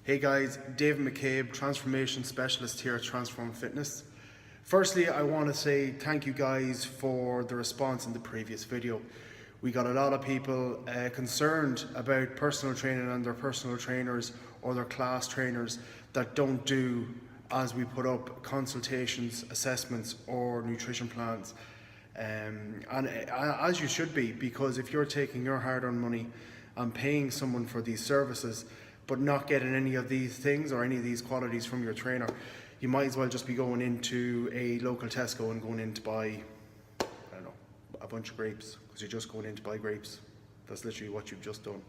Hey guys, David McCabe, Transformation Specialist here at Transform Fitness. Firstly, I want to say thank you guys for the response in the previous video. We got a lot of people concerned about personal training and their personal trainers or their class trainers that don't do as we put up consultations, assessments or nutrition plans. And as you should be, because if you're taking your hard-earned money and paying someone for these services but not getting any of these things or any of these qualities from your trainer, you might as well just be going into a local Tesco and going in to buy, I don't know, a bunch of grapes, because you're just going in to buy grapes. That's literally what you've just done.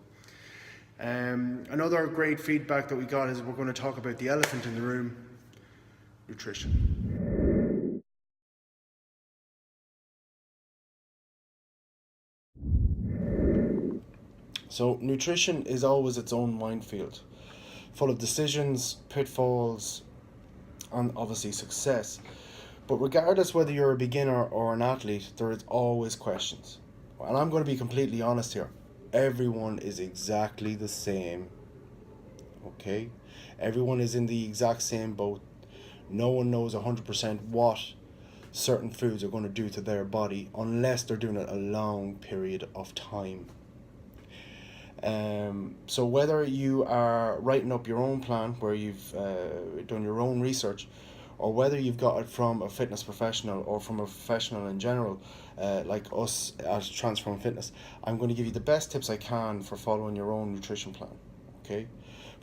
Another great feedback that we got is we're going to talk about the elephant in the room: nutrition. So nutrition is always its own minefield, full of decisions, pitfalls, and obviously success. But regardless whether you're a beginner or an athlete, there is always questions. And I'm going to be completely honest here. Everyone is exactly the same. Okay? Everyone is in the exact same boat. No one knows 100% what certain foods are going to do to their body unless they're doing it a long period of time. So whether you are writing up your own plan where you've done your own research, or whether you've got it from a fitness professional or from a professional in general, like us at Transform Fitness, I'm going to give you the best tips I can for following your own nutrition plan. Okay,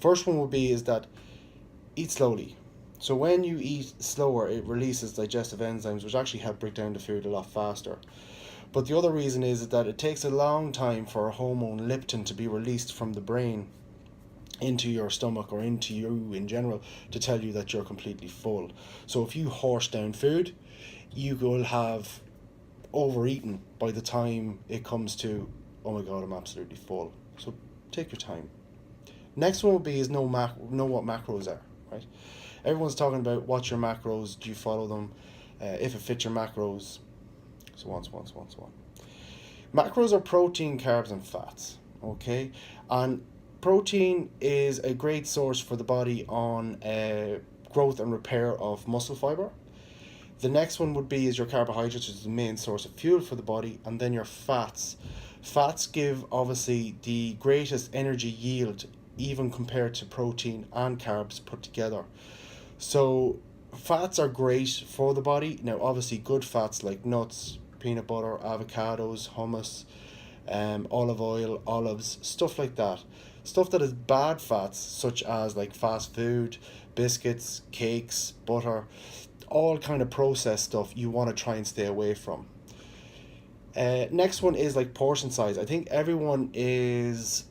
first one would be is that eat slowly. So when you eat slower, it releases digestive enzymes which actually help break down the food a lot faster. But the other reason is that it takes a long time for a hormone leptin to be released from the brain into your stomach or into you in general to tell you that you're completely full. So if you horse down food, you will have overeaten by the time it comes to, oh my god, I'm absolutely full. So take your time. Next one would be is know what macros are, right? Everyone's talking about what's your macros, do you follow them, if it fits your macros, so on. Macros are protein, carbs and fats, okay? And protein is a great source for the body on growth and repair of muscle fiber. The next one would be is your carbohydrates, which is the main source of fuel for the body, and then your fats. Fats give obviously the greatest energy yield even compared to protein and carbs put together. So fats are great for the body. Now obviously good fats like nuts, peanut butter, avocados, hummus, olive oil, olives, stuff like that. Stuff that is bad fats, such as like fast food, biscuits, cakes, butter, all kind of processed stuff you want to try and stay away from. Next one is like portion size. I think everyone is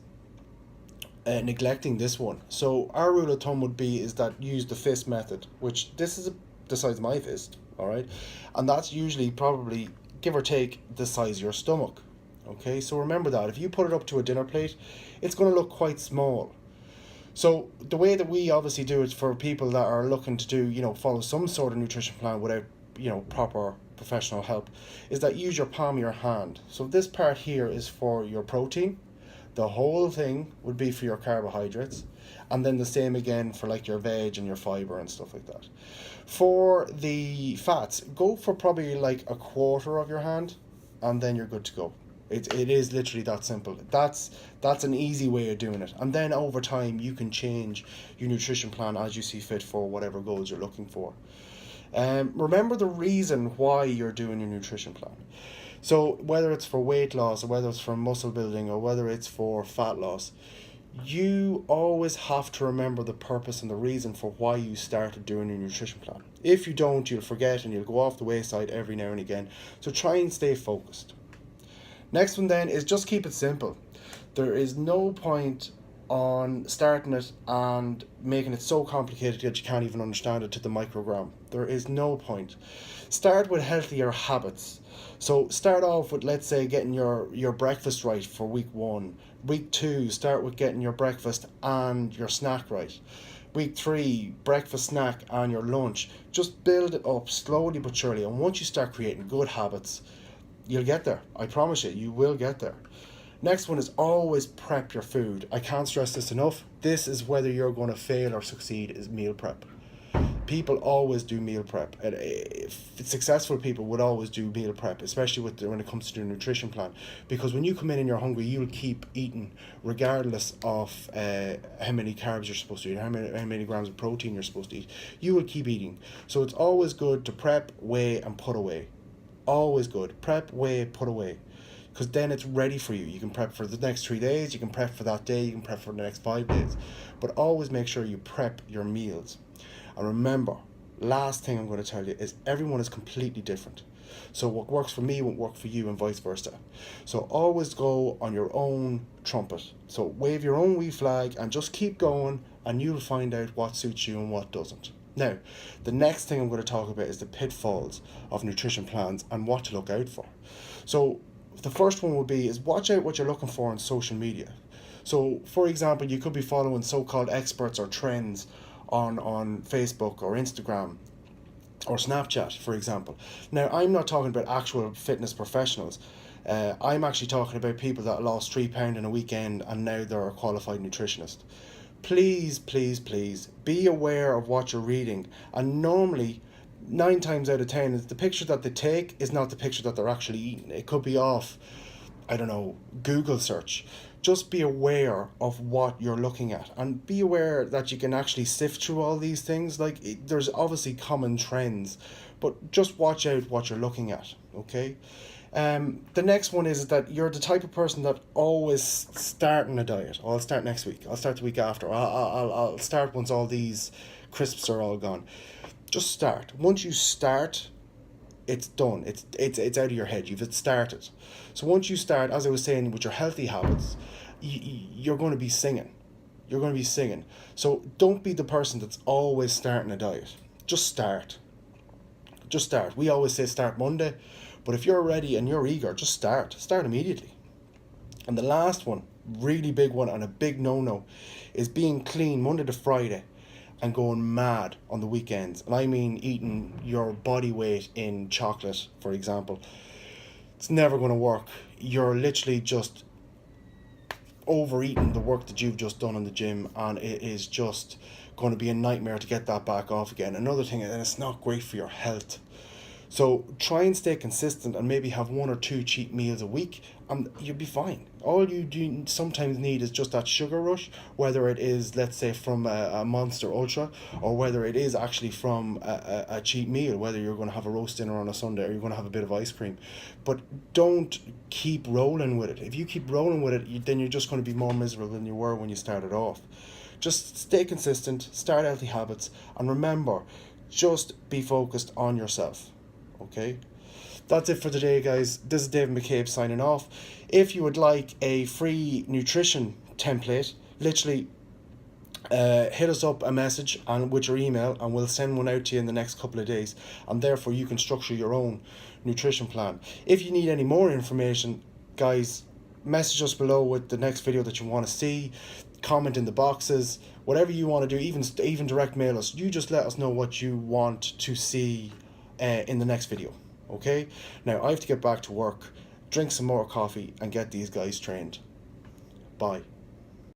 neglecting this one. So our rule of thumb would be is that use the fist method, which this is the size of my fist, all right, and that's usually probably give or take the size of your stomach. Okay, so remember that if you put it up to a dinner plate, it's going to look quite small. So the way that we obviously do it for people that are looking to do, follow some sort of nutrition plan without, proper professional help, is that use your palm of your hand. So this part here is for your protein. The whole thing would be for your carbohydrates, and then the same again for like your veg and your fiber and stuff like that. For the fats, go for probably like a quarter of your hand, and then you're good to go. It is literally that simple. That's an easy way of doing it. And then over time you can change your nutrition plan as you see fit for whatever goals you're looking for. Remember the reason why you're doing your nutrition plan. So whether it's for weight loss or whether it's for muscle building or whether it's for fat loss, you always have to remember the purpose and the reason for why you started doing your nutrition plan. If you don't, you'll forget and you'll go off the wayside every now and again. So try and stay focused. Next one then is just keep it simple. There is no point on starting it and making it so complicated that you can't even understand it to the microgram. There is no point. Start with healthier habits. So start off with, let's say, getting your breakfast right for week 1. Week 2, start with getting your breakfast and your snack right. Week 3, breakfast, snack and your lunch. Just build it up slowly but surely, and once you start creating good habits, you'll get there. I promise you will get there. Next one is always prep your food. I can't stress this enough. This is whether you're going to fail or succeed, is meal prep. People always do meal prep. And successful people would always do meal prep, especially when it comes to the nutrition plan. Because when you come in and you're hungry, you'll keep eating regardless of how many carbs you're supposed to eat, how many grams of protein you're supposed to eat. You will keep eating. So it's always good to prep, weigh, and put away. Always good. Prep, weigh, put away. Because then it's ready for you. You can prep for the next 3 days, you can prep for that day, you can prep for the next 5 days. But always make sure you prep your meals. And remember, last thing I'm going to tell you is everyone is completely different. So what works for me won't work for you and vice versa. So always go on your own trumpet. So wave your own wee flag and just keep going, and you'll find out what suits you and what doesn't. Now, the next thing I'm going to talk about is the pitfalls of nutrition plans and what to look out for. So the first one would be is watch out what you're looking for on social media. So for example, you could be following so-called experts or trends on Facebook or Instagram or Snapchat, for example. Now, I'm not talking about actual fitness professionals. I'm actually talking about people that lost £3 in a weekend and now they're a qualified nutritionist. Please, please, please be aware of what you're reading. And normally, 9 times out of 10, is the picture that they take is not the picture that they're actually eating. It could be off, I don't know, Google search. Just be aware of what you're looking at, and be aware that you can actually sift through all these things. There's obviously common trends, but just watch out what you're looking at, okay? The next one is that you're the type of person that always starting a diet. I'll start next week. I'll start the week after. I'll start once all these crisps are all gone. Just start. Once you start, it's done. It's out of your head. You've started. So once you start, as I was saying, with your healthy habits, you're going to be singing. You're going to be singing. So don't be the person that's always starting a diet. Just start. Just start. We always say start Monday, but if you're ready and you're eager, just start. Start immediately. And the last one, really big one and a big no-no, is being clean Monday to Friday and going mad on the weekends. And I mean eating your body weight in chocolate, for example. It's never going to work. You're literally just overeating the work that you've just done in the gym, and it is just going to be a nightmare to get that back off again. Another thing, and it's not great for your health. So try and stay consistent and maybe have 1 or 2 cheat meals a week and you'll be fine. All you do sometimes need is just that sugar rush, whether it is, let's say, from a Monster Ultra, or whether it is actually from a cheat meal, whether you're going to have a roast dinner on a Sunday or you're going to have a bit of ice cream. But don't keep rolling with it. If you keep rolling with it, then you're just going to be more miserable than you were when you started off. Just stay consistent, start healthy habits, and remember, just be focused on yourself. Okay, that's it for today, guys. This is David McCabe signing off. If you would like a free nutrition template, literally hit us up a message and with your email, and we'll send one out to you in the next couple of days, and therefore you can structure your own nutrition plan. If you need any more information, guys, message us below with the next video that you want to see, comment in the boxes, whatever you want to do, even direct mail us. You just let us know what you want to see in the next video. Okay, now I have to get back to work, drink some more coffee, and get these guys trained. Bye.